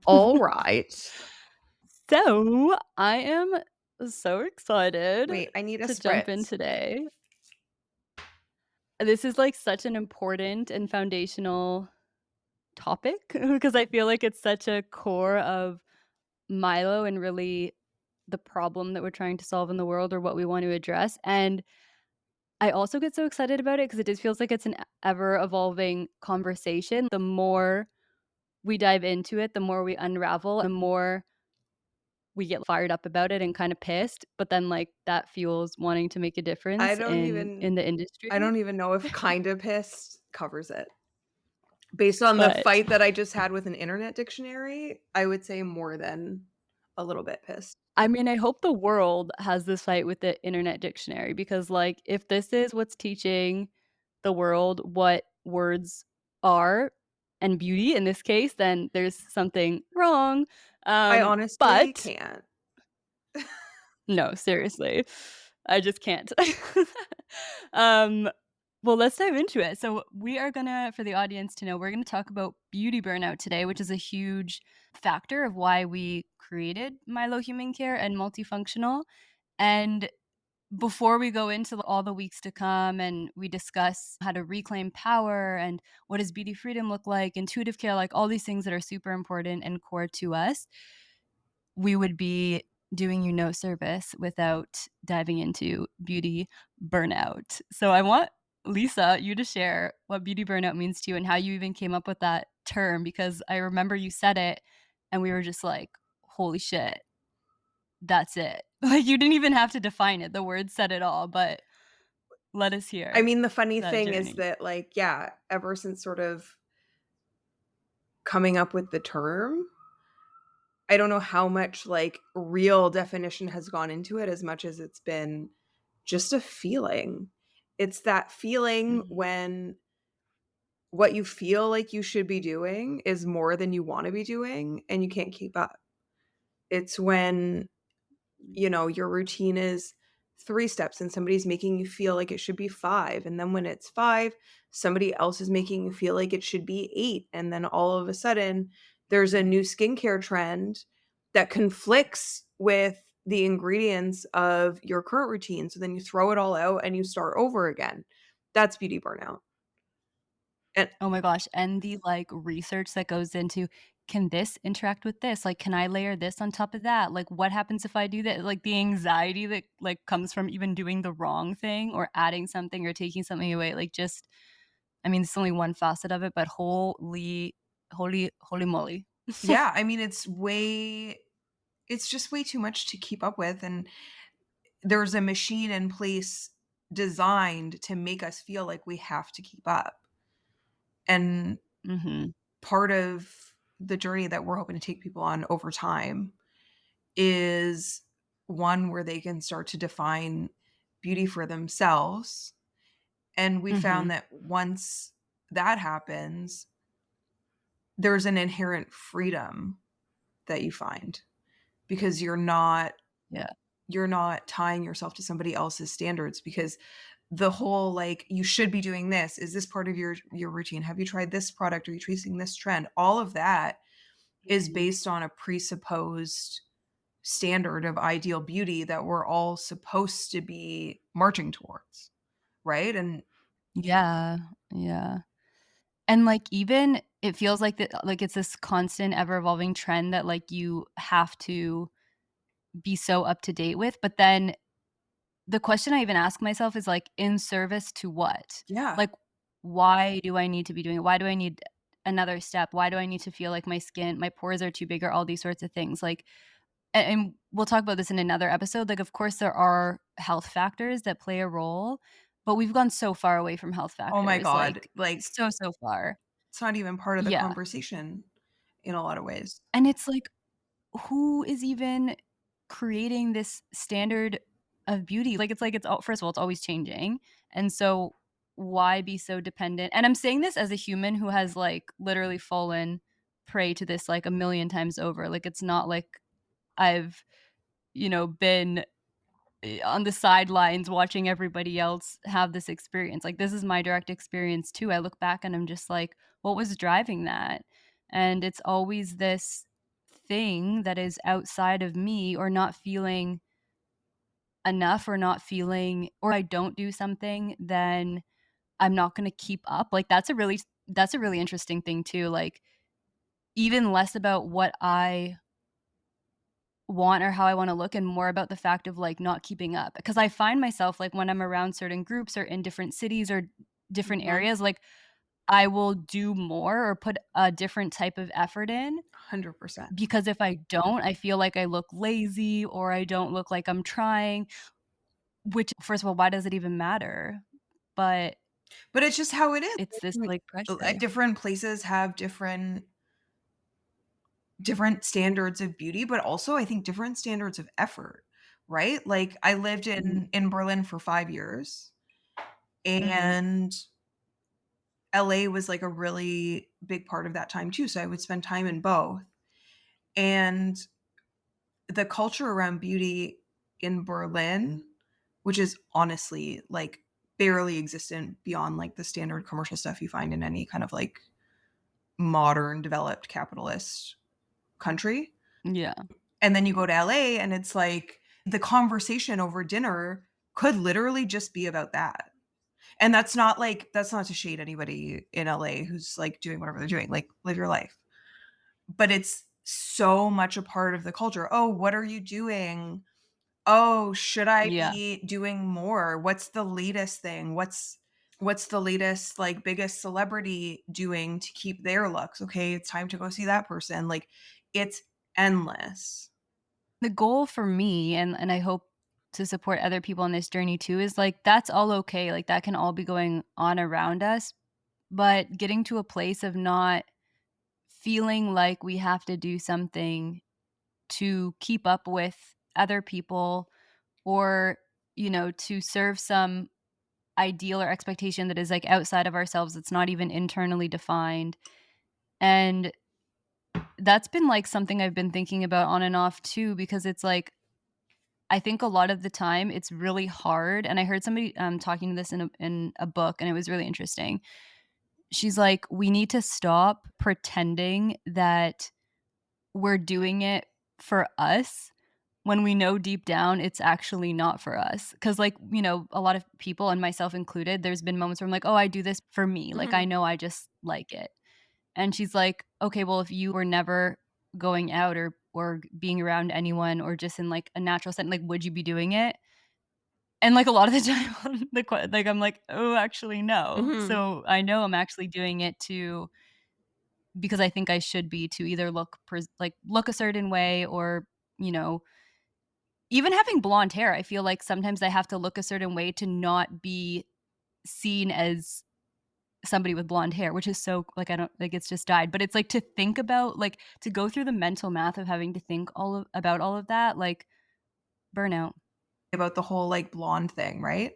All right. So, I am so excited Wait, I need a to jump in spritz. today. This is, like, such an important and foundational topic because I feel like it's such a core of Milo and really the problem that we're trying to solve in the world or what we want to address, and I also get so excited about it because it just feels like it's an ever evolving conversation. The more we dive into it, the more we unravel, the more we get fired up about it and kinda pissed, but then, like, that fuels wanting to make a I difference don't in even the industry, I don't even know if kinda pissed covers it. Based on the but fight that I just had with an internet dictionary, I would say more than a little bit pissed. I mean, I hope the world has this fight with the internet dictionary because, like, if this is what's teaching the world what words are, and beauty in this case, then there's something wrong, I honestly but can't. no, seriously. I just can't. Um, well, let's dive into it. So, we are gonna for the audience to know, we're gonna talk about beauty burnout today, which is a huge factor of why we created Milo Human Care and Multifunctional. And before we go into all the weeks to come and we discuss how to reclaim power and what does beauty freedom look like, intuitive care, like all these things that are super important and core to us, we would be doing you no service without diving into beauty burnout. So I want Lisa, you to share what beauty burnout means to you and how you even came up with that term because I remember you said it and we were just like, holy shit, that's it. Like you didn't even have to define it. The word said it all, but let us I hear mean, the funny that thing is journey. that, like, yeah, ever since sort of coming up with the term, I don't know how much, like, real definition has gone into it as much as it's been just a feeling. It's that feeling Mhm. when what you feel like you should be doing is more than you wanna be doing, and you can't keep up. It's when, your routine is 3 steps and somebody's making you feel like it should be 5, and then when it's 5, somebody else is making you feel like it should be 8, and then all of a sudden, there's a new skincare trend that conflicts with the ingredients of your current routine, so then you throw it all out and you start over again. That's beauty burnout. And Oh my gosh, and the, like, research that goes into, "Can this interact with this? Like, can I layer this on top of that? Like, what happens if I do that?" Like, the anxiety that, like, comes from even doing the wrong thing or adding something or taking something away, like, just I mean, it's only one facet of it, but holy moly. yeah, I mean, it's just way too much to keep up with, and there's a machine in place designed to make us feel like we have to keep up. And Mhm, part of the journey that we're hoping to take people on over time is one where they can start to define beauty for themselves. And we found mhm, that once that happens, there's an inherent freedom that you find because yeah, you're not tying yourself to somebody else's standards because the whole like you should be doing this, is this part of your routine, have you tried this product, are you chasing this trend, all of that is mhm. based on a presupposed standard of ideal beauty that we're all supposed to be marching towards, right? And Yeah, yeah. And, like, even it feels like it's this constant ever evolving trend that, like, you have to be so up to date with, but then the question I even ask myself is, like, in service to what? yeah, Like, why do I need to be doing it? Why do I need another step? Why do I need to feel like my pores are too big or all these sorts of things? Like, and we'll talk about this in another episode, like, of course, there are health factors that play a role, but we've gone so far away from health oh my factors, god, like, like so, so far. it's not even part of the Yeah, conversation in a lot of ways. and it's like, who is even creating this standard of beauty? Like, it's all first of all, it's always changing, and so why be so dependent? And I'm saying this as a human who has, like, literally fallen prey to this, like, a million times over. Like, it's not like I've, been, on the sidelines watching everybody else have this experience. Like, this is my direct experience too. I look back and I'm just like, "What was driving that?" And it's always this thing that is outside of me or not feeling enough or not feeling or I don't do something, then I'm not gonna keep up. Like, that's a really interesting thing too, like, even less about what I want or how I wanna look and more about the fact of, like, not keeping up. Because I find myself, like, when I'm around certain groups or in different cities or different Mhm. areas, like, I will do more or put a different type of effort in, 100%. because if I don't, I feel like I look lazy or I don't look like I'm trying, which first of all, why does it even matter? But But it's just how it is. it's this, like, pressure. Different places have different standards of beauty, but also I think different standards of effort, right? Like, I lived Mhm, in Berlin for 5 years, mhm. and LA was, like, a really big part of that time too, so I would spend time in both, and the culture around beauty in Berlin, which is honestly, like, barely existent beyond, like, the standard commercial stuff you find in any kind of, like, modern, developed capitalist country. Yeah. And then you go to LA and it's like the conversation over dinner could literally just be about that. And that's not to shade anybody in LA who's like doing whatever they're doing. Like, live your life. But it's so much a part of the culture. Oh, what are you doing? Oh, should I Yeah. be doing more? What's the latest thing? What's the latest, like, biggest celebrity doing to keep their looks? Okay, it's time to go see that person. Like, it's endless. The goal for me, and I hope to support other people on this journey too, is, like, that's all okay, like, that can all be going on around us, but getting to a place of not feeling like we have to do something to keep up with other people or, to serve some ideal or expectation that is, like, outside of ourselves, it's not even internally defined, and that's been, like, something I've been thinking about on and off too because it's, like, I think a lot of the time it's really hard, and I heard somebody, talking to this in a book, and it was really interesting. She's like, "We need to stop pretending that we're doing it for us when we know deep down it's actually not for us." Because, like, a lot of people, and myself included, there's been moments where I'm like, "Oh, I do this for me." Like, I Mhm. know I just like it. And she's like, "Okay, well, if you were never going out or being around anyone or just in, like, a natural setting, like, would you be doing it?" And, like, a lot of the time, like, I'm like, "Oh, actually, no." Mhm. So, I know I'm actually doing it because I think I should be to either look a certain way or, you know even having blonde hair, I feel like sometimes I have to look a certain way to not be seen as somebody with blonde hair, which is so like, I don't like, it's just dyed, but it's, like, to think about like, to go through the mental math of having to think all of that, like, burnout. About the whole, like, blonde thing, right?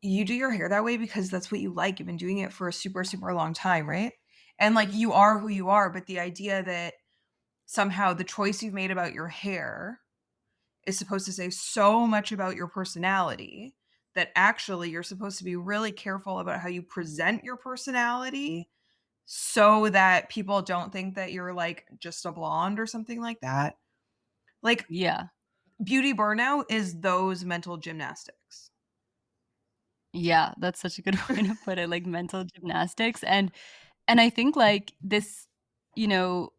You do your hair that way because that's what you like. You've been doing it for a super, super long time, right? And, like, you are who you are, but the idea that somehow the choice you've made about your hair is supposed to say so much about your personality that actually you're supposed to be really careful about how you present your personality so that people don't think that you're, like, just a blonde or something like that. Like, Yeah. beauty burnout is those mental gymnastics. Yeah, that's such a good way to put it, like, mental gymnastics, and I think, like, this, you know,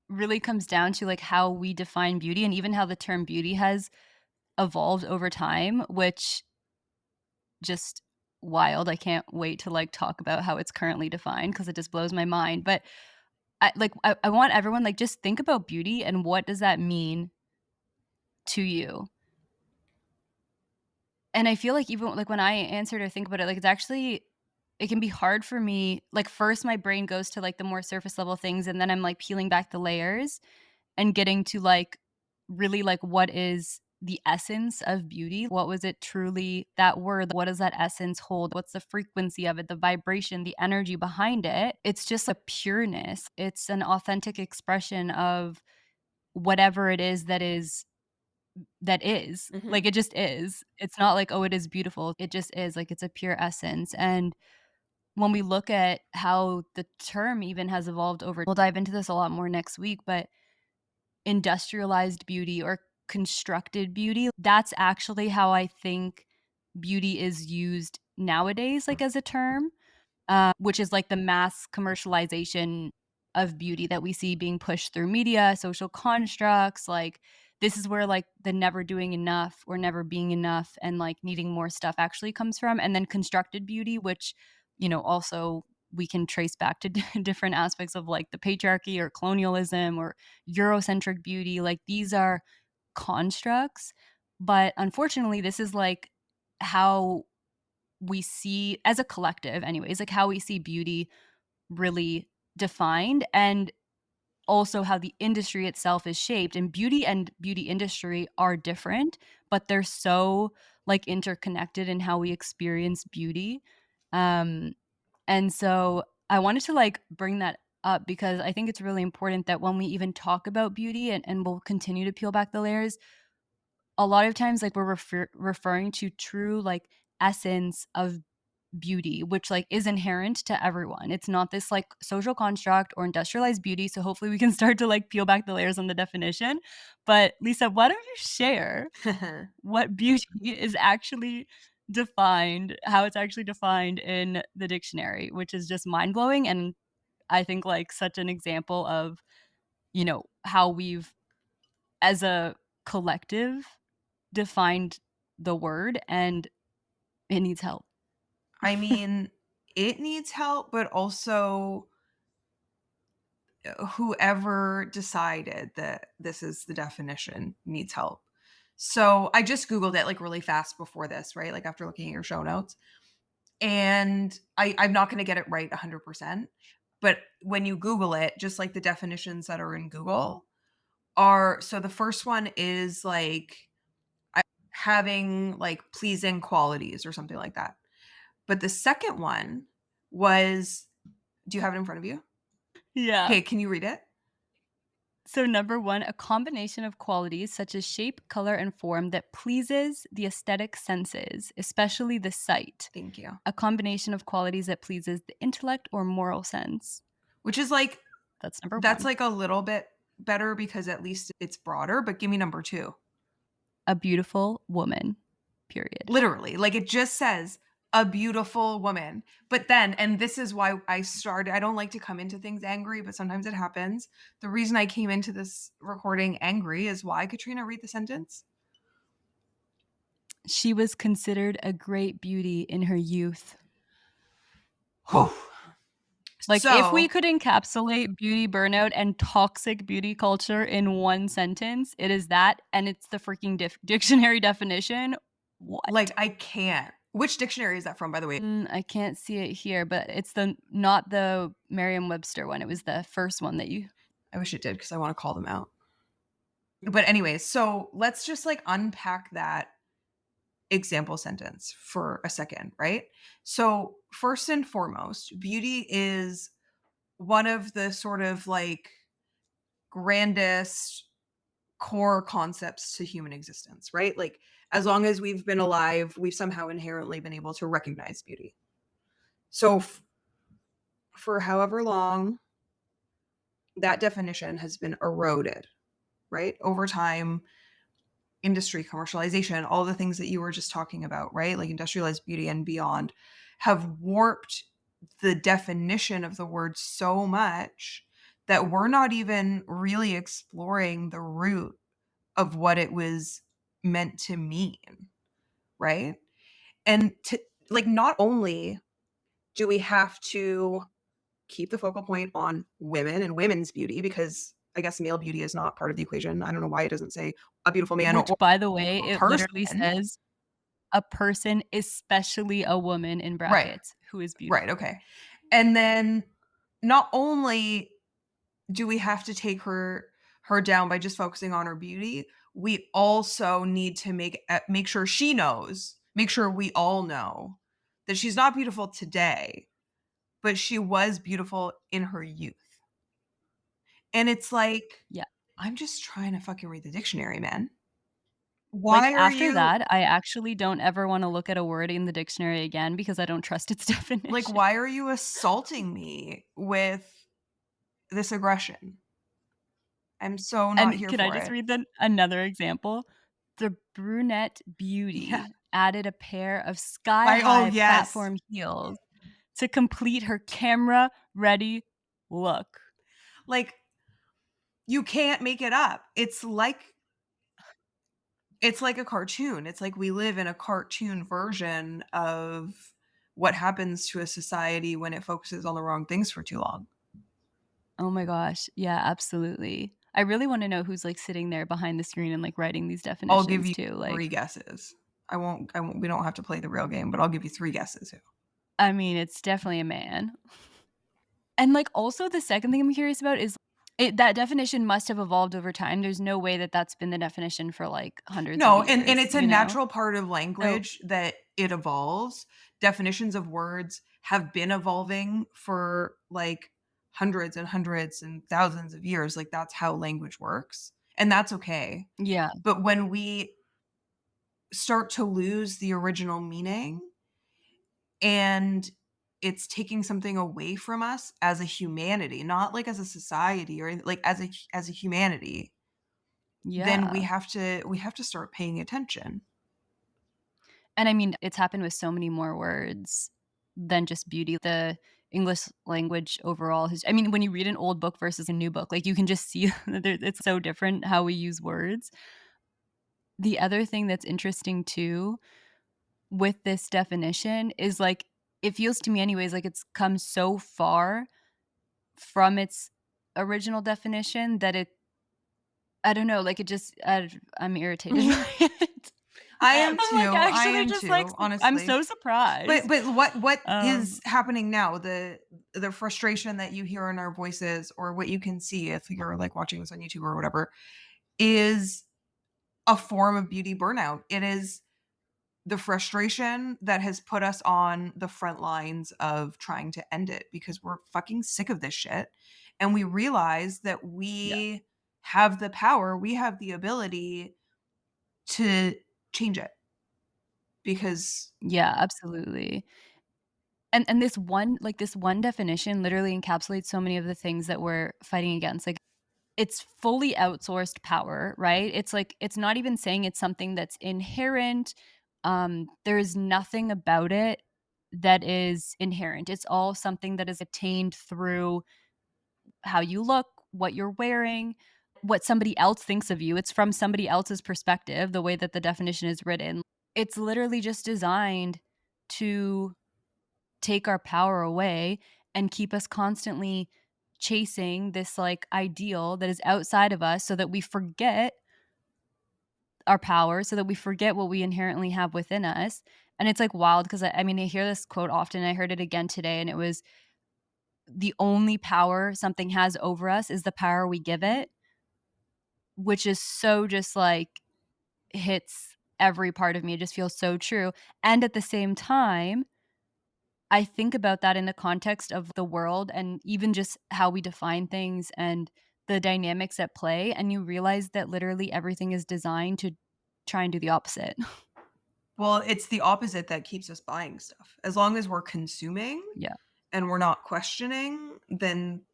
really comes down to, like, how we define beauty and even how the term beauty has evolved over time, which just wild. I can't wait to, like, talk about how it's currently defined because it just blows my mind, but I want everyone, like, just think about beauty and what does that mean to you? And I feel like even, like, when I answered or think about it, like, it can be hard for me. Like, first my brain goes to, like, the more surface level things, and then I'm, like, peeling back the layers and getting to, like, really, like, what is the essence of beauty? What was it truly that word, what does that essence hold? What's the frequency of it, the vibration, the energy behind it? It's just a pureness. It's an authentic expression of whatever it is that is. Mhm. Like, it just is. It's not like, "Oh, it is beautiful." It just is, like, it's a pure essence, and when we look at how the term even has evolved over we'll dive into this a lot more next week, but industrialized beauty or constructed beauty. That's actually how I think beauty is used nowadays, like, as a term, which is like the mass commercialization of beauty that we see being pushed through media, social constructs. Like, this is where like the never doing enough or never being enough and like needing more stuff actually comes from. And then constructed beauty, which, also we can trace back to different aspects of like the patriarchy or colonialism or Eurocentric beauty. Like, these are constructs. But unfortunately, this is like how we see as a collective anyways, like how we see beauty really defined, and also how the industry itself is shaped. And beauty industry are different, but they're so like interconnected in how we experience beauty. Um and so I wanted to like bring that up because I think it's really important that when we even talk about beauty, and we'll continue to peel back the layers, a lot of times like we're referring to true like essence of beauty, which, like, is inherent to everyone. It's not this, like, social construct or industrialized beauty, so hopefully we can start to, like, peel back the layers on the definition. But, Lisa, why don't you share what beauty is actually defined, how it's actually defined in the dictionary, which is just mind-blowing, and I think, like, such an example of, how we've, as a collective, defined the word, and it needs help. I mean, it needs help, but also whoever decided that this is the definition needs help. So I just Googled it like really fast before this, right? Like after looking at your show notes. And I'm not going to get it right 100%. But when you Google it, just like the definitions that are in Google are so the first one is like having like pleasing qualities or something like that. But the second one was, do you have it in front of you? Yeah. Okay, can you read it? So, number one, a combination of qualities such as shape, color, and form that pleases the aesthetic senses, especially the sight. Thank you. A combination of qualities that pleases the intellect or moral sense. Which is like That's number that's one. like a little bit better because at least it's broader, but give me number 2. A beautiful woman, period. Literally, like it just says a beautiful woman. But then, and this is why I don't like to come into things angry, but sometimes it happens. The reason I came into this recording angry is why, Katrina, read the sentence. She was considered a great beauty in her youth. Whew. Like, if we So, could encapsulate beauty burnout and toxic beauty culture in one sentence, it is that, and it's the freaking dictionary definition. like What? I can't. Which dictionary is that from, by the way? I can't see it here, but it's not the Merriam-Webster one, it was the first one that you. I wish it did because I want to call them out. But anyways, so let's just like unpack that example sentence for a second, right? So, first and foremost, beauty is one of the sort of like grandest core concepts to human existence, right? Like, as long as we've been alive, we've somehow inherently been able to recognize beauty. So, for however long, that definition has been eroded, right? Over time, industry commercialization, all the things that you were just talking about, right? Like industrialized beauty and beyond have warped the definition of the word so much that we're not even really exploring the root of what it was meant to mean, right? And to like not only do we have to keep the focal point on women and women's beauty because I guess male beauty is not part of the equation. I don't know why it doesn't say a beautiful man Which, or by the way, a it literally person. says, "A person, especially a woman," in Right. brackets, "who is Right, beautiful." okay. And then not only do we have to take her down by just focusing on her beauty, we also need to make sure she knows, make sure we all know that she's not beautiful today, but she was beautiful in her youth. And it's like, Yeah. I'm just trying to fucking read the dictionary, man. Like, Why are after you that, I actually don't ever wanna look at a word in the dictionary again because I don't trust its like definition. why are you assaulting me with this aggression? I'm so not And here can I for just it. read another example? The brunette Yeah. beauty added a pair of Oh, sky-high yes. platform heels to complete her camera-ready look. Like, you can't make it up. It's like a cartoon. It's like we live in a cartoon version of what happens to a society when it focuses on the wrong things for too long. Oh my gosh. Yeah, absolutely. I really wanna know who's, like, sitting there behind the screen and, like, writing these I'll give definitions you too, 3 like, guesses. I won't we don't have to play the real game, but I'll give you 3 guesses here. I mean, it's definitely a man. And, like, also the second thing I'm curious about is that definition must have evolved over time. There's no way that that's been the definition for, like, hundreds of No, and years, it's a you know? natural part of So language that it evolves. Definitions of words have been evolving for, like, hundreds and hundreds and thousands of years, like, that's how language works, and that's okay. yeah, But when we start to lose the original meaning and it's taking something away from us as a humanity, not, like, as a society or like, as a humanity, then yeah. we have to start paying attention. And I mean, it's happened with so many more words than just beauty. The English language overall has I mean, when you read an old book versus a new book, like, you can just see that it's so different how we use words. The other thing that's interesting too with this definition is, like, it feels to me anyways like it's come so far from its original definition that I don't know, like, it just I'm irritated Mhm. by it. I am I'm, like, too, I actually am just, like, too, I'm honestly. so surprised. But what Um, is happening now? The frustration that you hear in our voices or what you can see if you're, like, watching this on YouTube or whatever, is a form of beauty burnout. It is the frustration that has put us on the front lines of trying to end it because we're fucking sick of this shit, and we realize that yeah. we have the power, we have the ability to change it because Yeah, absolutely. And this one definition literally encapsulates so many of the things that we're fighting against, like, it's fully outsourced power, right? It's like it's not even saying it's something that's inherent, there is nothing about it that is inherent. It's all something that is attained through how you look, what you're wearing, what somebody else thinks of you. It's from somebody else's perspective, the way that the definition is written. It's literally just designed to take our power away and keep us constantly chasing this like ideal that is outside of us so that we forget our power, so that we forget what we inherently have within us. And it's like wild because I mean, I hear this quote often. I heard it again today, and it was the only power something has over us is the power we give it, which is so just like hits every part of me. It just feels so true. And at the same time, I think about that in the context of the world and even just how we define things and the dynamics at play, and you realize that literally everything is designed to try and do the opposite. well, it's the opposite that keeps us buying stuff. As long as we're consuming Yeah. and we're not questioning, then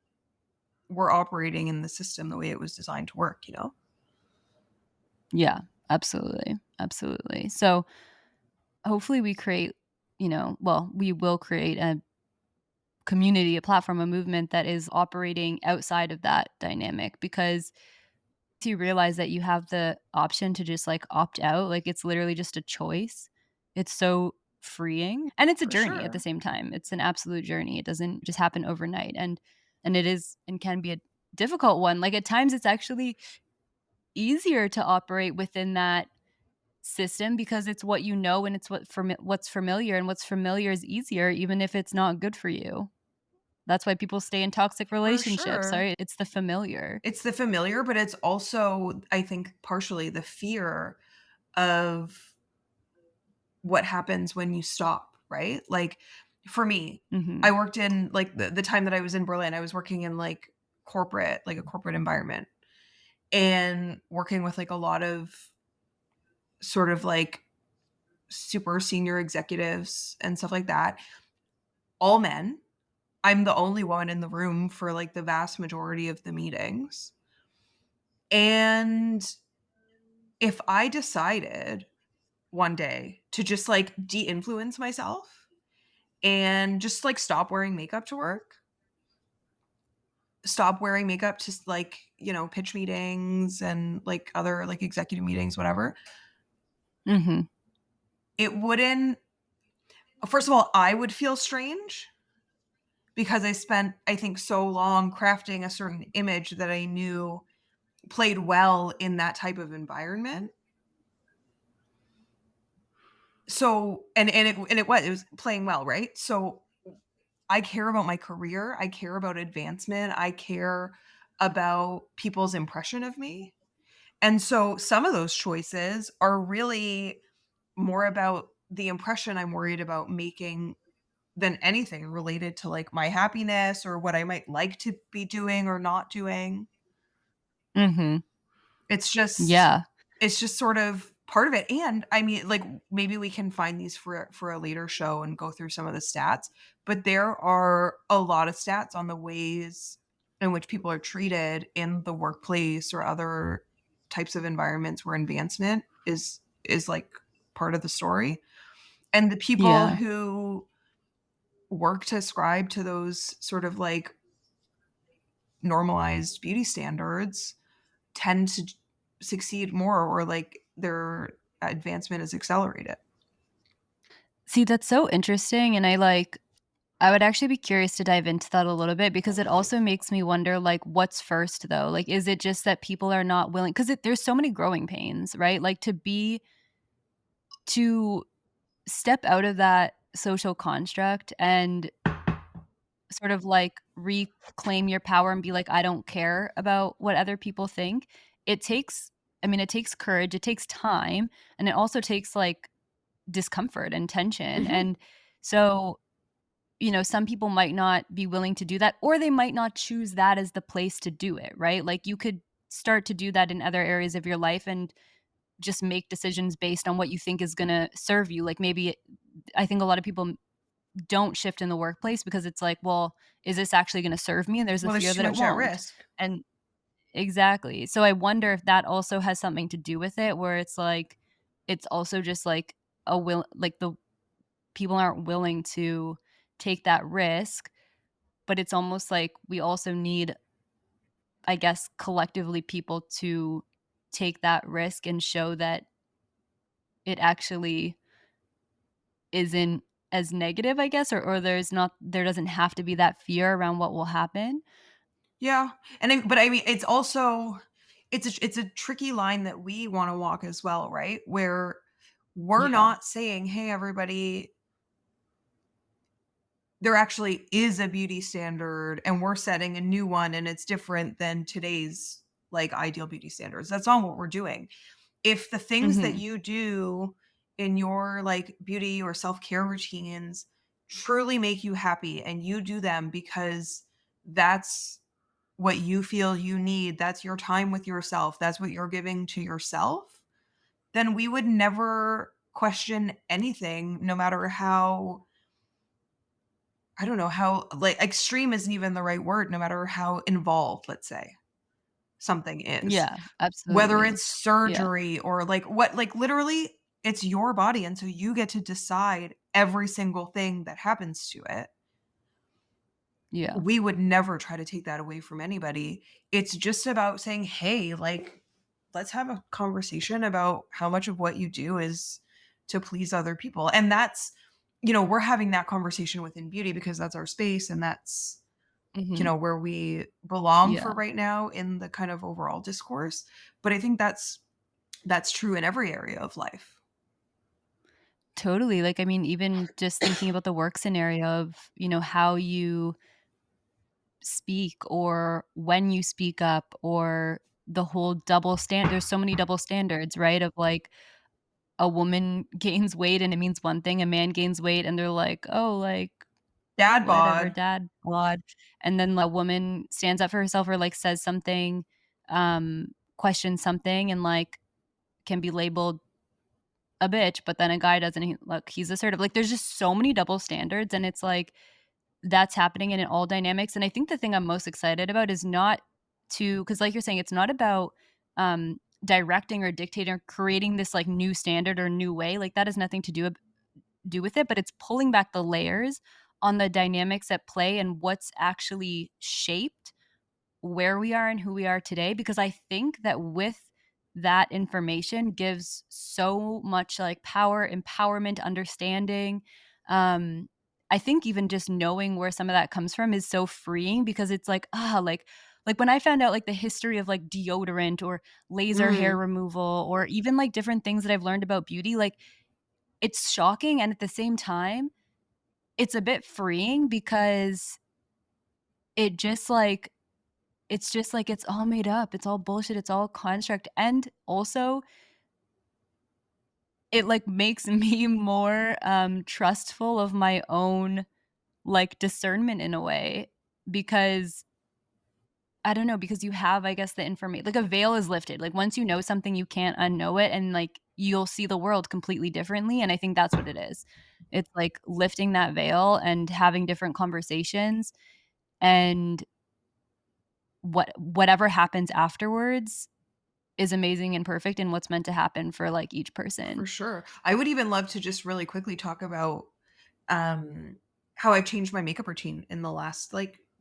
we're operating in the system the way it was designed to work, you know? Yeah, absolutely, absolutely. So, hopefully we create, well, we will create a community, a platform, a movement that is operating outside of that dynamic because you realize that you have the option to just, like, opt out, like, it's literally just a choice. It's so freeing, and it's a For journey at the sure. same time. It's an absolute journey. It doesn't just happen overnight, and it is and can be a difficult one. Like, at times, it's actually easier to operate within that system because it's what you know and it's what's familiar, and what's familiar is easier even if it's not good for you. That's why people stay in toxic For relationships, sure. right? It's the familiar. It's the familiar, but it's also, I think, partially the fear of what happens when you stop, right? Like, for me, I Mhm. worked in, like, the time that I was in Berlin, I was working in, like, corporate like, a corporate environment and working with, like, a lot of sort of, like, super senior executives and stuff like that, all men. I'm the only one in the room for, like, the vast majority of the meetings. And if I decided one day to just like de-influence myself and just like stop wearing makeup to work, stop wearing makeup to like, pitch meetings and like other like executive meetings, whatever, Mhm. it wouldn't, first of all, I would feel strange because I spent, I think, so long crafting a certain image that I knew played well in that type of environment. So, and it was playing well, right? So I care about my career, I care about advancement, I care about people's impression of me. And so some of those choices are really more about the impression I'm worried about making than anything related to like my happiness or what I might like to be doing or not doing. Mhm. It's just Yeah. it's just sort of part of it, and I mean, like, maybe we can find these for a later show and go through some of the stats, but there are a lot of stats on the ways in which people are treated in the workplace or other types of environments where advancement is, like, part of the story, and the people Yeah. who work to ascribe to those sort of, like, normalized beauty standards tend to succeed more or like their advancement is accelerated. See, that's so interesting, and I would actually be curious to dive into that a little bit because it also makes me wonder, like, what's first, though? Like, is it just that people are not willing? Because there's so many growing pains, right? Like, to step out of that social construct and sort of, like, reclaim your power and be like, "I don't care about what other people think." It takes I mean, it takes courage, it takes time, and it also takes, like, discomfort and tension, Mhm. and so, some people might not be willing to do that, or they might not choose that as the place to do it, right? Like, you could start to do that in other areas of your life and just make decisions based on what you think is gonna serve you, like, I think a lot of people don't shift in the workplace because it's like, "Well, is this actually gonna serve me?" And there's a Well, there's fear too that it much at won't, risk. and exactly. So I wonder if that also has something to do with it, where it's like, it's also just like the people aren't willing to take that risk, but it's almost like we also need, I guess, collectively people to take that risk and show that it actually isn't as negative, I guess, or there doesn't have to be that fear around what will happen. Yeah, and but I mean, it's also it's a tricky line that we want to walk as well, right? Where we're Yeah. not saying, "Hey, everybody, there actually is a beauty standard, and we're setting a new one, and it's different than today's like ideal beauty standards." That's not what we're doing. If the things that Mhm. you do in your like beauty or self-care routines truly make you happy and you do them because that's what you feel you need, that's your time with yourself, that's what you're giving to yourself, then we would never question anything no matter how, I don't know, how like extreme isn't even the right word, no matter how involved, let's say, something is. Yeah, Whether absolutely. it's Yeah. surgery or like what, like literally it's your body, and so you get to decide every single thing that happens to it. Yeah. We would never try to take that away from anybody. It's just about saying, "Hey, like, let's have a conversation about how much of what you do is to please other people." And that's, we're having that conversation within beauty because that's our space and that's, Mhm. where we belong for Yeah. right now in the kind of overall discourse. But I think that's true in every area of life. Totally, like, I mean, even just thinking about the work scenario of, how you speak or when you speak up or the whole there's so many double standards, right? Of, like, a woman gains weight and it means one thing, a man gains weight and they're like, "Oh, like, Dad whatever, bod. dad bod," and then the woman stands up for herself or, like, says something, questions something and, like, can be labeled a bitch, but then a guy doesn't, look, he's assertive. Like, there's just so many double standards, and it's like, that's happening in all dynamics, and I think the thing I'm most excited about is not because like you're saying, it's not about directing or dictating or creating this, like, new standard or new way, like, that has nothing to do with it, but it's pulling back the layers on the dynamics at play and what's actually shaped where we are and who we are today, because I think that with that information gives so much, like, power, empowerment, understanding. Um, I think even just knowing where some of that comes from is so freeing because it's like, like when I found out, like, the history of, like, deodorant or laser hair Mm, removal or even, like, different things that I've learned about beauty, like, it's shocking, and at the same time, it's a bit freeing because it just, like it's just like it's all made up, it's all bullshit, it's all construct, and also it, like, makes me more, trustful of my own, like, discernment in a way because I don't know, because you have, I guess, the information. Like, a veil is lifted, like, once you know something, you can't unknow it, and, like, you'll see the world completely differently, and I think that's what it is. It's, like, lifting that veil and having different conversations, and whatever happens afterwards is amazing and perfect and what's meant to happen for, like, each for person. sure. I would even love to just really quickly talk about um how I've changed my makeup routine in the last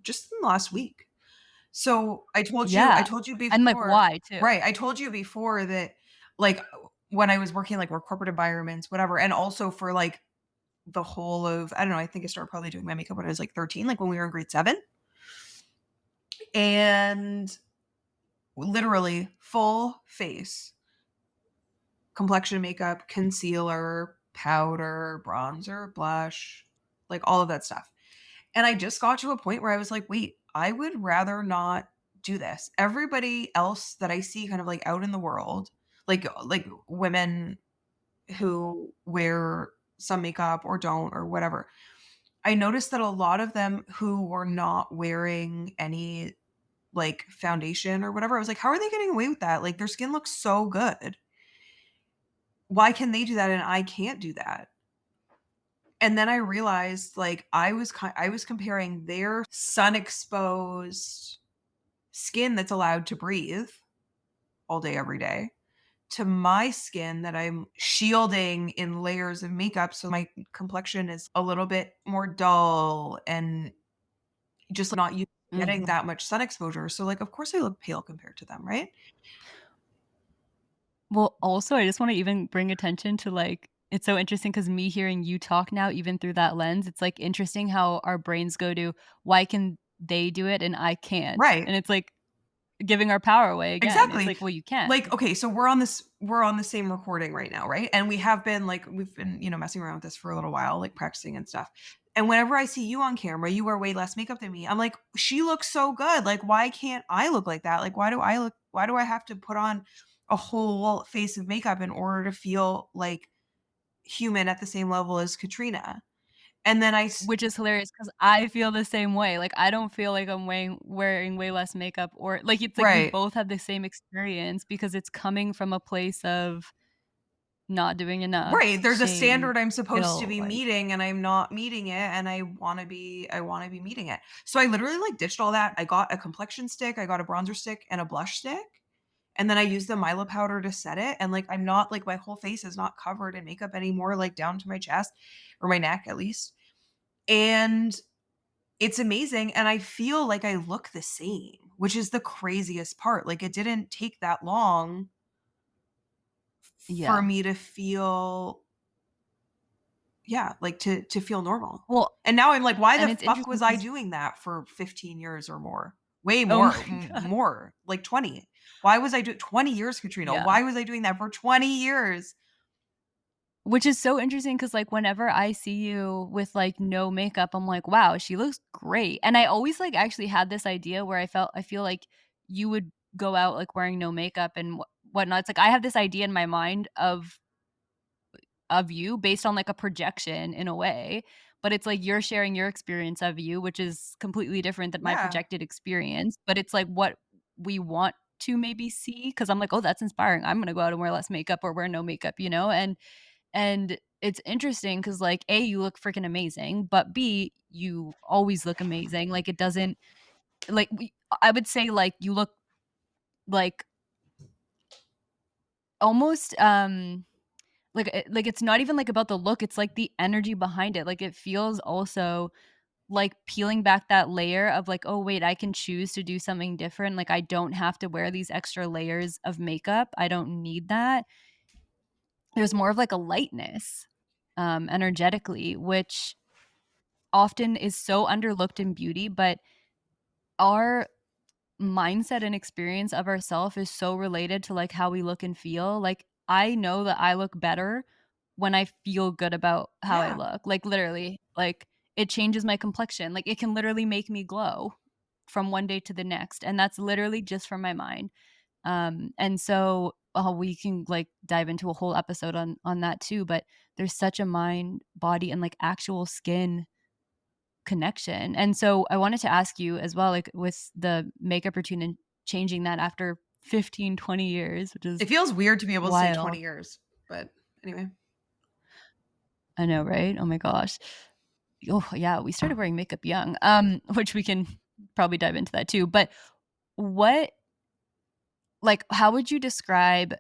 just in the last week. So I Yeah, told you and, like, before, why too. right, I told you before that like when I was working like more corporate environments, whatever, and also for like the whole of I don't know, I think I started probably doing my makeup when I was like 13, like when we were in grade 7. And literally full face, complexion makeup, concealer, powder, bronzer, blush, like all of that stuff. And I just got to a point where I was like, wait, I would rather not do this. Everybody else that I see kind of like out in the world, like women who wear some makeup or don't or whatever. I noticed that a lot of them who were not wearing any like foundation or whatever, I was like, how are they getting away with that? Like their skin looks so good. Why can they do that and I can't do that? And then I realized like I was comparing their sun exposed skin that's allowed to breathe all day every day to my skin that I'm shielding in layers of makeup so my complexion is a little bit more dull and just not used to getting Mhm. that much sun exposure. So like of course I look pale compared to them, right? Well, also, I just wanna even bring attention to, like, it's so interesting because me hearing you talk now, even through that lens, it's, like, interesting how our brains go to, "Why can they do it and I can't?" Right. And it's, like, giving our power away again. It's Exactly. like, "Well, you can." Like, okay, so we're on the same recording right now, right? And we have been like we've been, messing around with this for a little while, like practicing and stuff. And whenever I see you on camera, you wear way less makeup than me. I'm like, she looks so good. Like, why can't I look like that? Like, why do I have to put on a whole face of makeup in order to feel like human at the same level as Katrina? And then Which is hilarious because I feel the same way. Like, I don't feel like I'm wearing way less makeup or like, it's like we right. both have the same experience because it's coming from a place of not doing enough, Right, there's a shame, standard I'm supposed to guilt, be like meeting and I'm not meeting it and I wanna be meeting it. So I literally, like, ditched all that. I got a complexion stick, I got a bronzer stick and a blush stick, and then I used the Mila powder to set it, and, like, I'm not like, my whole face is not covered in makeup anymore, like, down to my chest or my neck at least, and it's amazing, and I feel like I look the same, which is the craziest part. Like, it didn't take that long for yeah. me to feel yeah, like, to feel normal. Well, And now I'm like, "Why the and it's fuck interesting was I because doing that for 15 years or more?" Way oh more, my god. more, like 20. Why was I doing 20 years, Katrina? Yeah. Why was I doing that for 20 years? Which is so interesting because, like, whenever I see you with, like, no makeup, I'm like, "Wow, she looks great." And I always, like, actually had this idea where I feel like you would go out, like, wearing no makeup and whatnot. It's like I have this idea in my mind of you based on, like, a projection in a way, but it's like you're sharing your experience of you, which is completely different than my Yeah. projected experience, but it's like what we want to maybe see because 'cause I'm like, "Oh, that's inspiring. I'm gonna go out and wear less makeup or wear no makeup," you know? And it's interesting because, like, A, you look freaking amazing, but B, you always look amazing, like, it doesn't like, we I would say, like, you look, like, almost, like, it's not even, like, about the look, it's, like, the energy behind it, like, it feels also like peeling back that layer of, like, "Oh, wait, I can choose to do something different, like, I don't have to wear these extra layers of makeup, I don't need that." There's more of, like, a lightness, energetically, which often is so underlooked in beauty, but our mindset and experience of ourself is so related to, like, how we look and feel. Like, I know that I look better when I feel good about how I Yeah. look, like, literally, like, it changes my complexion, like, it can literally make me glow from one day to the next, and that's literally just from my mind. And so, we can, like, dive into a whole episode on that too, but there's such a mind, body, and, like, actual skin connection. And so I wanted to ask you as well, like, with the makeup routine and changing that after 15, 20 years, which is It feels weird to be able to say wild. 20 years, but anyway. I know, right? Oh my gosh. Oh, yeah, we started wearing makeup young, which we can probably dive into that too. But what like, how would you describe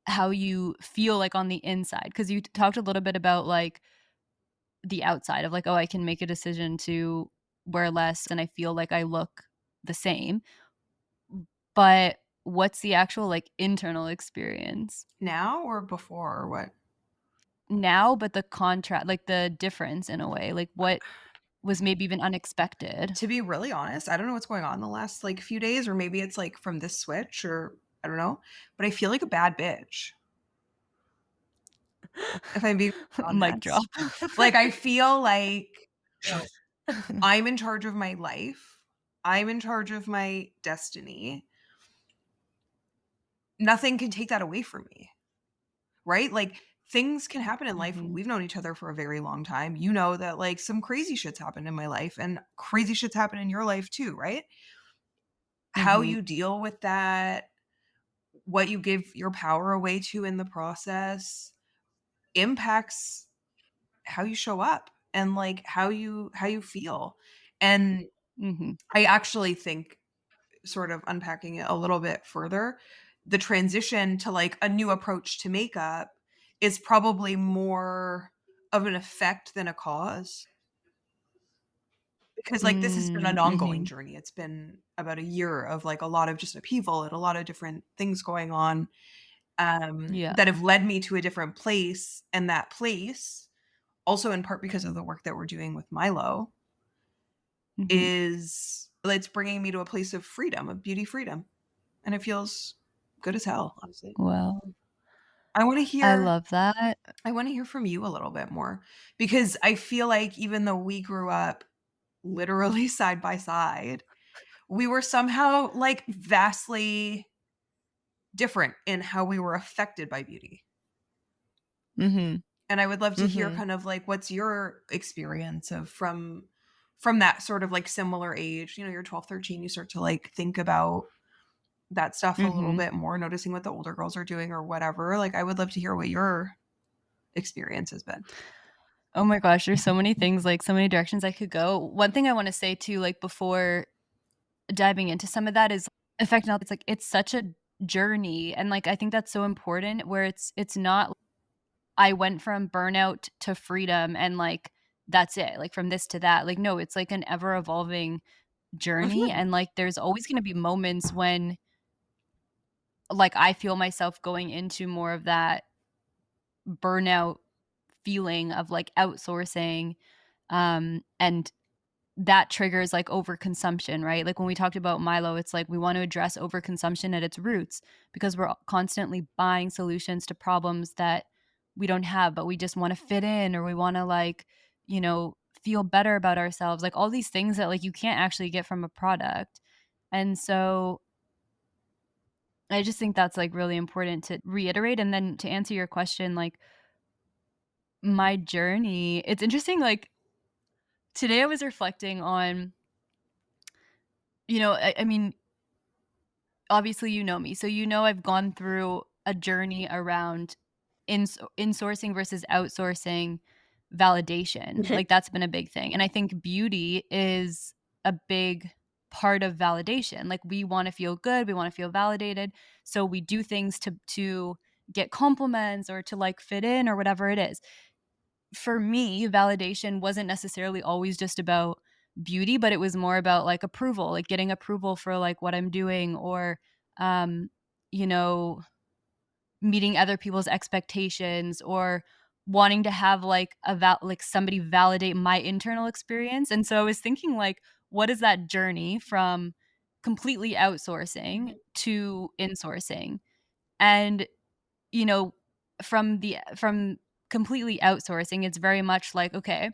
how you feel, like, on the inside? Because you talked a little bit about, like, the outside of, like, "Oh, I can make a decision to wear less, and I feel like I look the same." But what's the actual, like, internal experience? Now or before or what? Now, but the contrast, like, the difference in a way, like, what was maybe even unexpected? To be really honest, I don't know what's going on the last, like, few days, or maybe it's, like, from this switch, or I don't know, but I feel like a bad bitch, if I'm being Mic drop. honest. Like, I feel like I'm in charge of my life. I'm in charge of my destiny. Nothing can take that away from me, right? Like, things can happen in life. Mhm, We've known each other for a very long time. You know that, like, some crazy shit's happened in my life, and crazy shit's happened in your life too, right? How mhm, you deal with that, what you give your power away to in the process impacts how you show up, and, like, how you feel. And mhm, I actually think, sort of unpacking it a little bit further, the transition to, like, a new approach to makeup is probably more of an effect than a cause, because, like, this has been an ongoing mhm, journey. It's been about a year of, like, a lot of just upheaval and a lot of different things going on, yeah, that have led me to a different place, and that place, also in part because of the work that we're doing with Milo, mhm. is it's bringing me to a place of freedom, of beauty freedom, and it feels good as hell, honestly. Well, I wanna I hear love that. I wanna hear from you a little bit more, because I feel like even though we grew up literally side by side, we were somehow, like, vastly different in how we were affected by beauty. Mhm, And I would love to hear mhm, kind of, like, what's your experience of from that sort of, like, similar age, you're 12, 13, you start to, like, think about that stuff a little mhm. bit more, noticing what the older girls are doing or whatever. Like, I would love to hear what your experience has been. Oh my gosh, there's so many things, like, so many directions I could go. One thing I wanna say too, like, before diving into some of that is affecting health, it's like, it's such a journey, and, like, I think that's so important where it's not, I went from burnout to freedom and, like, that's it, like, from this to that. Like, no, it's like an ever evolving journey, Mhm. and, like, there's always gonna be moments when, like, I feel myself going into more of that burnout feeling of, like, outsourcing, and that triggers, like, overconsumption, right? Like, when we talked about Milo, it's like we want to address overconsumption at its roots because we're constantly buying solutions to problems that we don't have, but we just wanna fit in, or we wanna, like, feel better about ourselves, like, all these things that, like, you can't actually get from a product. And so, I just think that's, like, really important to reiterate, and then to answer your question, like, my journey, it's interesting, like, today I was reflecting on, I mean, obviously, you know me, so I've gone through a journey around insourcing versus outsourcing validation, like, that's been a big thing, and I think beauty is a big part of validation, like, we wanna feel good, we wanna feel validated, so we do things to get compliments or to like fit in or whatever it is. For me, validation wasn't necessarily always just about beauty, but it was more about like approval, like getting approval for like what I'm doing or um, you know, meeting other people's expectations or wanting to have like like somebody validate my internal experience. And so I was thinking like what is that journey from completely outsourcing Mhm. to insourcing? And you know, from completely outsourcing, it's very much like, okay,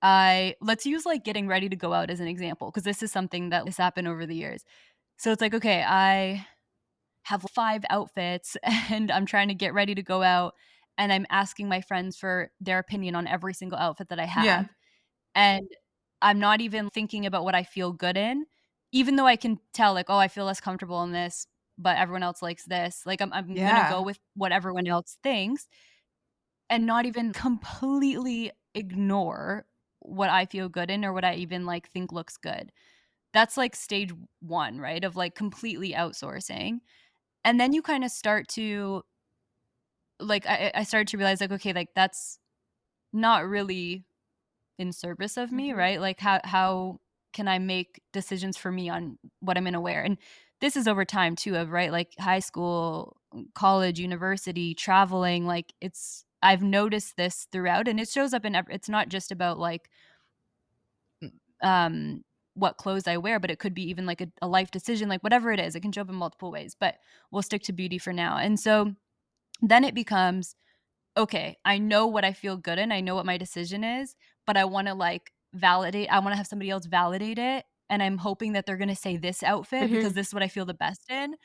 I let's use like getting ready to go out as an example, because this is something that has happened over the years. So it's like, okay, I have 5 outfits and I'm trying to get ready to go out and I'm asking my friends for their opinion on every single outfit that I Yeah. have. And I'm not even thinking about what I feel good in, even though I can tell like, "Oh, I feel less comfortable in this, but everyone else likes this." Like, I'm gonna go Yeah. with what everyone else thinks and not even completely ignore what I feel good in or what I even, like, think looks good. That's, like, stage 1, right, of, like, completely outsourcing. And then you kinda start to like, I started to realize, like, okay, like, that's not really in service of me, Mhm. right? Like how can I make decisions for me on what I'm gonna wear? And this is over time too of right, like high school, college, university, traveling, like I've noticed this throughout and it shows up in it's not just about like um what clothes I wear, but it could be even like a life decision, like whatever it is, it can show up in multiple ways. But we'll stick to beauty for now. And so then it becomes okay, I know what I feel good in, I know what my decision is, but I wanna, like, I wanna have somebody else validate it, and I'm hoping that they're gonna say this outfit because Mhm. this is what I feel the best in,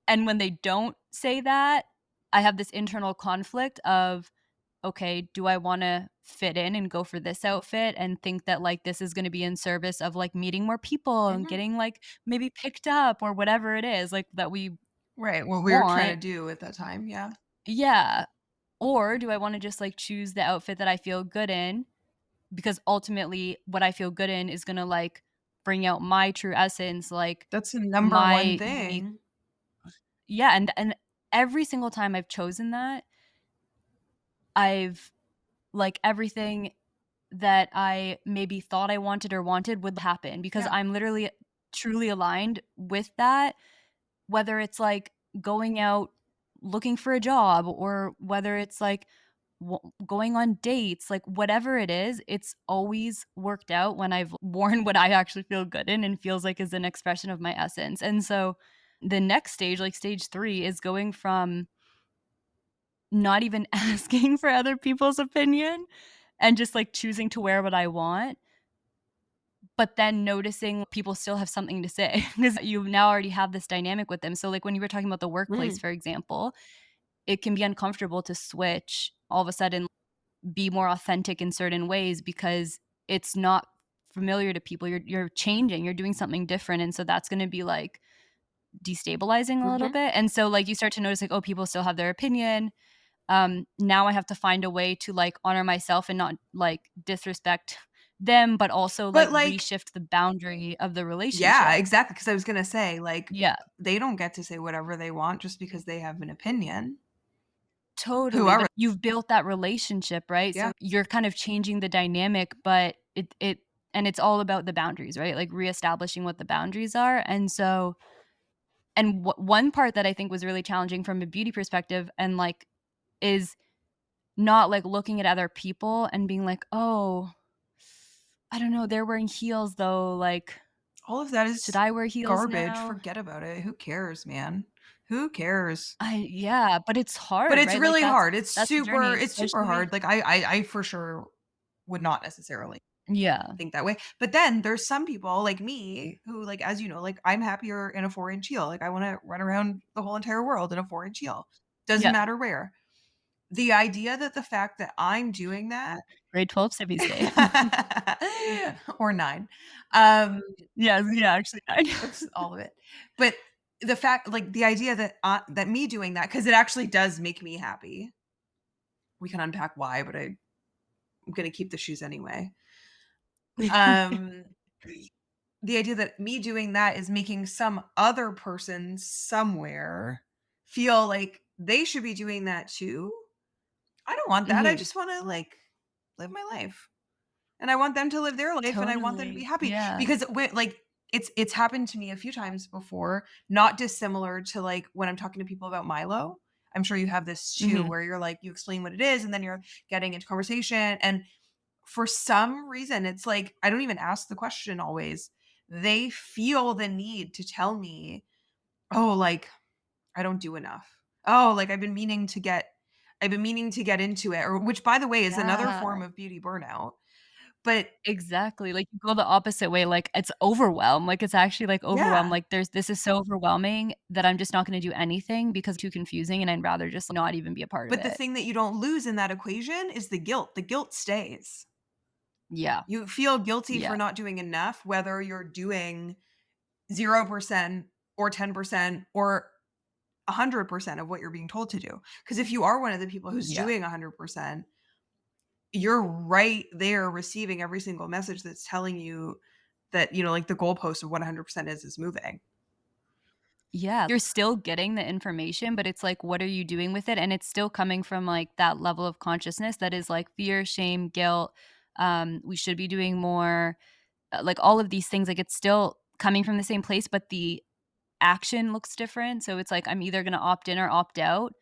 and when they don't say that, I have this internal conflict of, "Okay, do I wanna fit in and go for this outfit and think that, like, this is gonna be in service of, like, meeting more people and Mhm. getting, like, maybe picked up or whatever it is, like, that we Right, what we were trying to want." do at that time, yeah. Yeah. Or do I wanna just, like, choose the outfit that I feel good in? Because ultimately, what I feel good in is gonna, like, bring out my true essence, like, That's the number my one unique thing. yeah, and every single time I've chosen that, I've like, everything that I maybe thought I wanted or wanted would happen because Yeah. I'm literally truly aligned with that. Whether it's, like, going out looking for a job or whether it's, like, going on dates, like, whatever it is, it's always worked out when I've worn what I actually feel good in and feels like is an expression of my essence, and so, the next stage, like, stage 3 is going from not even asking for other people's opinion and just, like, choosing to wear what I want, but then noticing people still have something to say because you now already have this dynamic with them. So, like, when you were talking about the workplace, Mm. for example, it can be uncomfortable to switch, all of a sudden be more authentic in certain ways because it's not familiar to people. You're changing, you're doing something different, and so that's gonna be, like, destabilizing a little Mhm. bit, and so, like, you start to notice, like, oh, people still have their opinion. Now I have to find a way to, like, honor myself and not, like, disrespect them, but also, like, But, like reshift the boundary of the yeah, relationship. exactly. Because I was gonna say, like, Yeah, they don't get to say whatever they want just because they have an opinion. totally, Whoever but you've built that relationship, right? yeah. So you're kind of changing the dynamic, but it and it's all about the boundaries, right? Like, reestablishing what the boundaries are, and so and one part that I think was really challenging from a beauty perspective and, like, is not, like, looking at other people and being like, "Oh, I don't know, they're wearing heels though, like, All of that should is I wear heels garbage, now?" forget about it. Who cares, man? Who cares? I yeah, but it's But hard, it's right? Like, really hard. that's the journey, It's super especially hard. Like, I for sure would not necessarily yeah, think that way. But then there's some people like me who, like, as you know, like, I'm happier in a 4-inch heel. Like, I wanna run around the whole entire world in a 4-inch heel. Doesn't yeah. matter where. The idea that the fact that I'm doing that Grade 12 Civvies Day. or 9, um, Yes, yeah, actually, I oops, all of it. But the fact like, the idea that, that me doing that because it actually does make me happy. We can unpack why, but I'm gonna keep the shoes anyway. Um, the idea that me doing that is making some other person somewhere feel like they should be doing that too. I don't want that. I Mhm. just want to like live my life. And I want them to live their life and I want them to be Totally. happy Yeah. because like it's happened to me a few times before, not dissimilar to like when I'm talking to people about Milo. I'm sure you have this too Mhm. where you're like you explain what it is and then you're getting into conversation and for some reason it's like I don't even ask the question always. They feel the need to tell me, "Oh, like I don't do enough. Oh, like I've been meaning to get into it," or which by the way is another Yeah. form of beauty burnout. But Exactly, like, you go the opposite way, like, it's overwhelm, like, it's actually, like, overwhelm, yeah, like, there's this is so overwhelming that I'm just not gonna do anything because too confusing, and I'd rather just not even be a part of but the it. thing that you don't lose in that equation is the guilt. The guilt stays. Yeah, You feel guilty yeah, for not doing enough, whether you're doing 0% or 10% or 100% of what you're being told to do. Because if you are one of the people who's yeah. doing 100%, you're right there receiving every single message that's telling you that, like the goalpost of what 100% is moving. Yeah, you're still getting the information, but it's like, what are you doing with it? And it's still coming from, like, that level of consciousness that is, like, fear, shame, guilt, we should be doing more, like, all of these things, like, it's still coming from the same place, but the action looks different, so it's like, I'm either gonna opt in or opt out.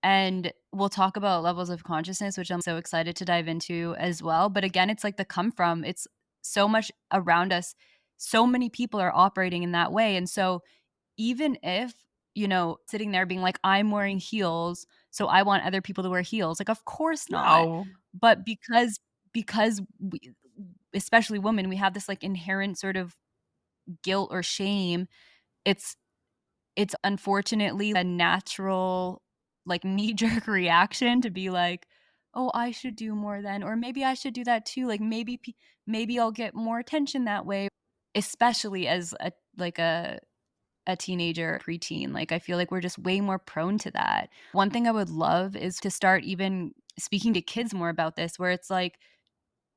And we'll talk about levels of consciousness, which I'm so excited to dive into as well. But again, it's like the come from, it's so much around us. So many people are operating in that way. And so even if, sitting there being like, I'm wearing heels, so I want other people to wear heels, like, of course not. No. But because we, especially women, we have this like inherent sort of guilt or shame. It's it's unfortunately a natural, like, knee-jerk reaction to be like, "Oh, I should do more then," or "Maybe I should do that too," like, maybe I'll get more attention that way, especially as a teenager, preteen, like, I feel like we're just way more prone to that. One thing I would love is to start even speaking to kids more about this, where it's like,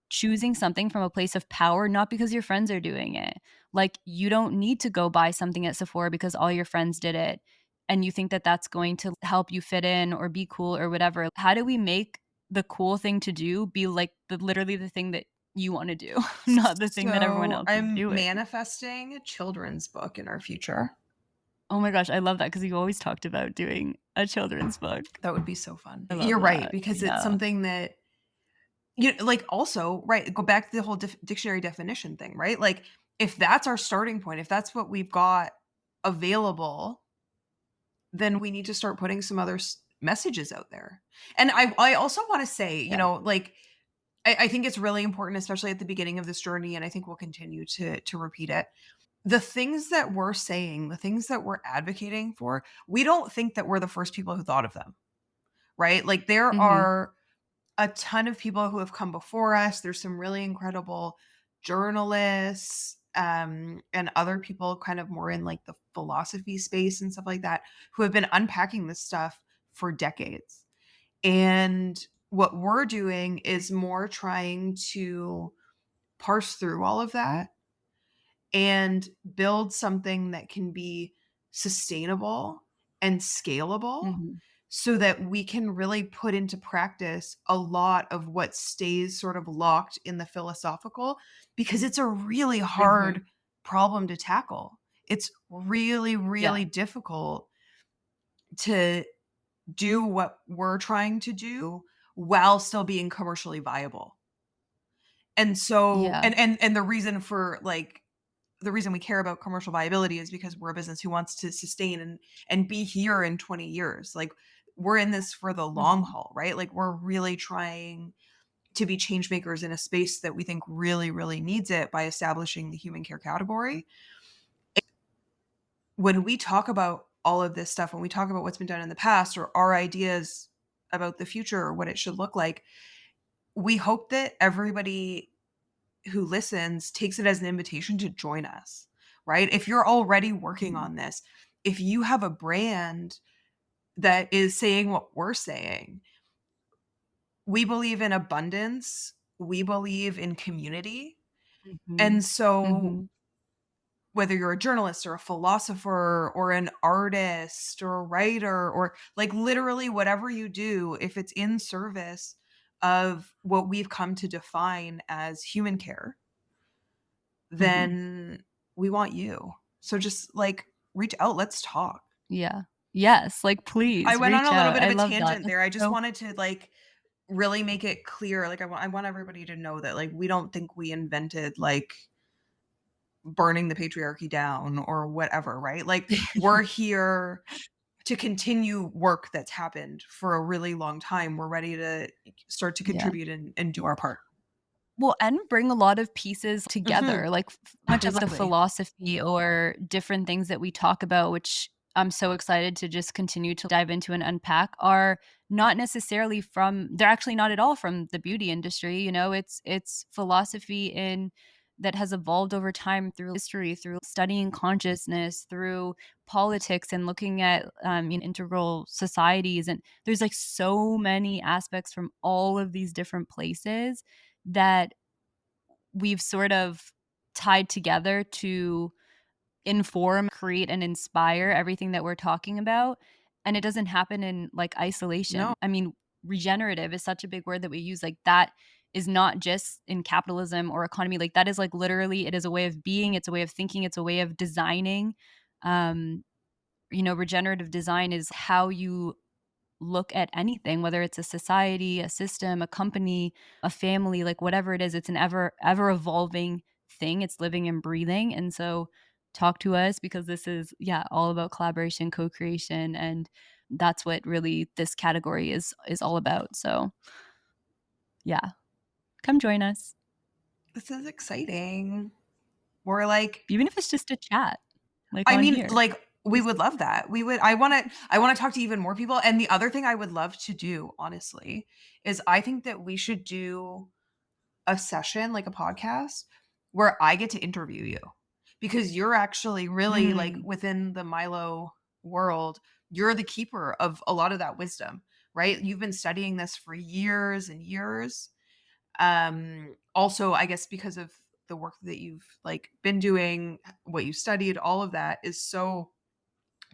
choosing something from a place of power, not because your friends are doing it. Like, you don't need to go buy something at Sephora because all your friends did it, and you think that that's going to help you fit in or be cool or whatever. How do we make the cool thing to do be, like, literally the thing that you wanna do, not the thing that everyone So else is I'm doing? manifesting a children's book in our future. Oh my gosh, I love that because you always talked about doing a children's book. That would be so fun. I love You're right, that. because it's Yeah. something that like also, right, go back to the whole dictionary definition thing, right? Like if that's our starting point, if that's what we've got available, then we need to start putting some other messages out there. And I also want to say, Yeah. like I think it's really important, especially at the beginning of this journey, and I think we'll continue to repeat it. The things that we're saying, the things that we're advocating for, we don't think that we're the first people who thought of them, right? Like there Mhm. are a ton of people who have come before us. There's some really incredible journalists, and other people kind of more in like the philosophy space and stuff like that who have been unpacking this stuff for decades. And what we're doing is more trying to parse through all of that and build something that can be sustainable and scalable Mhm. so that we can really put into practice a lot of what stays sort of locked in the philosophical because it's a really Mhm. hard problem to tackle. It's really, Yeah. really difficult to do what we're trying to do while still being commercially viable. And so Yeah. and the reason for like the reason we care about commercial viability is because we're a business who wants to sustain and be here in 20 years. Like we're in this for the long Mhm. haul, right? Like we're really trying to be change makers in a space that we think really, really needs it by establishing the human care category. When we talk about all of this stuff, when we talk about what's been done in the past or our ideas about the future or what it should look like, we hope that everybody who listens takes it as an invitation to join us, right? If you're already working Mhm. on this, if you have a brand that is saying what we're saying, we believe in abundance, we believe in community. Mhm. And so Mhm. whether you're a journalist or a philosopher or an artist or a writer or like literally whatever you do, if it's in service of what we've come to define as human care, Mhm. then we want you. So just like reach out, let's talk. Yeah. Yes, like, I please went on reach a little out. bit I of a love that. tangent That's there. I just so wanted to like really make it clear. Like I want everybody to know that like we don't think we invented like burning the patriarchy down or whatever, right? Like we're here to continue work that's happened for a really long time. We're ready to start to Yeah. contribute and do our part. Well, and bring a lot of pieces Mhm. together, like, much of the Exactly. philosophy or different things that we talk about, which I'm so excited to just continue to dive into and unpack, are not necessarily they're actually not at all from the beauty industry, you know, it's philosophy in that has evolved over time through history, through studying consciousness, through politics and looking at, integral societies, and there's, like, so many aspects from all of these different places that we've sort of tied together to inform, create, and inspire everything that we're talking about, and it doesn't happen in, like, No, isolation. I mean, regenerative is such a big word that we use, like, that is not just in capitalism or economy, like, that is, like, literally it is a way of being, it's a way of thinking, it's a way of designing. Um, regenerative design is how you look at anything, whether it's a society, a system, a company, a family, like whatever it is, it's an ever evolving thing. It's living and breathing. And so talk to us because this is yeah, all about collaboration, co-creation, and that's what really this category is all about. So, yeah, come join us. this is exciting. We're like, Even if it's just a chat like I on mean, here. like we Just would love that. We would I want to talk to even more people. And the other thing I would love to do, honestly, is I think that we should do a session, like a podcast, where I get to interview you because you're actually really like mm, within the Milo world, you're the keeper of a lot of that wisdom, right? You've been studying this for years and years. Also, I guess because of the work that you've like been doing, what you studied, all of that is so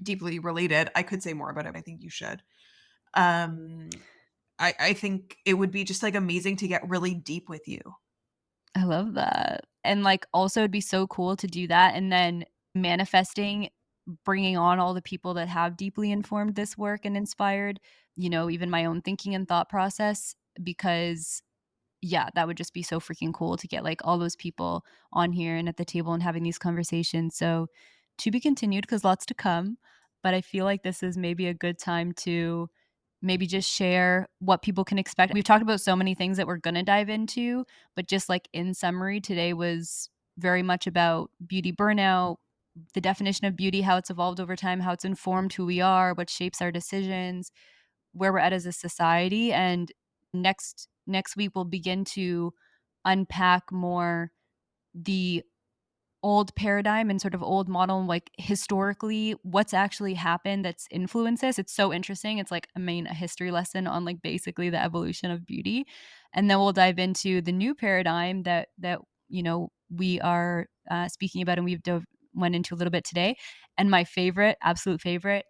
deeply related. I could say more about it. I think you should. Um, I think it would be just like amazing to get really deep with you. I love that. And, like, also it'd be so cool to do that and then manifesting, bringing on all the people that have deeply informed this work and inspired, even my own thinking and thought process because yeah, that would just be so freaking cool to get, like, all those people on here and at the table and having these conversations. So, to be continued because lots to come, but I feel like this is maybe a good time to maybe just share what people can expect. We've talked about so many things that we're gonna dive into, but just, like, in summary, today was very much about beauty burnout, the definition of beauty, how it's evolved over time, how it's informed who we are, what shapes our decisions, where we're at as a society, and next week we'll begin to unpack more the old paradigm and sort of old model, like historically what's actually happened that's influenced this. It's so interesting. It's like a history lesson on like basically the evolution of beauty. And then we'll dive into the new paradigm that we are speaking about and went into a little bit today. And my favorite, absolute favorite,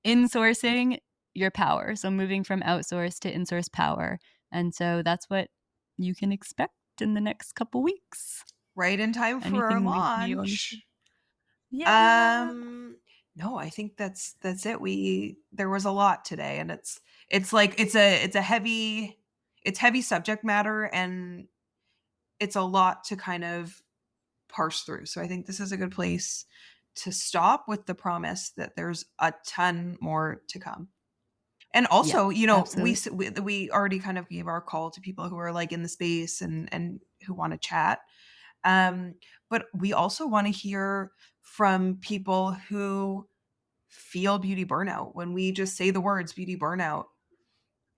insourcing your power. So moving from outsourced to insourced power. And so that's what you can expect in the next couple weeks. Right in time for our Anything you wanna say? launch. Yeah. Um, no, I think that's it. There was a lot today and it's like it's heavy subject matter and it's a lot to kind of parse through. So I think this is a good place to stop with the promise that there's a ton more to come. And Yeah, also, absolutely. we already kind of gave our call to people who are like in the space and who want to chat. Um, but we also want to hear from people who feel beauty burnout. When we just say the words beauty burnout,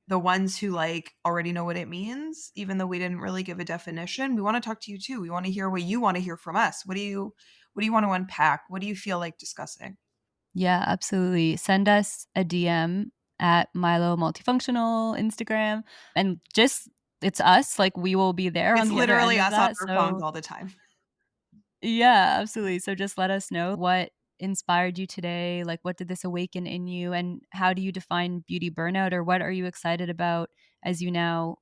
the ones who like already know what it means, even though we didn't really give a definition, we want to talk to you too. We want to hear what you want to hear from us. What do you want to unpack? What do you feel like discussing? Yeah, absolutely. Send us a DM at Milo Multifunctional Instagram, and just it's us, like, we will be there on It's the other end literally of us on that, our phones so all the time. Yeah, absolutely. So just let us know what inspired you today, like, what did this awaken in you, and how do you define beauty burnout, or what are you excited about as you now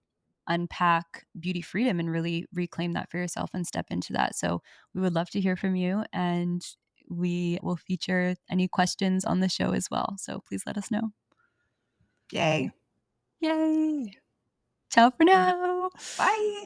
unpack beauty freedom and really reclaim that for yourself and step into that? So we would love to hear from you, and we will feature any questions on the show as well. So please let us know. Yay. Yay. Ciao for now. Bye.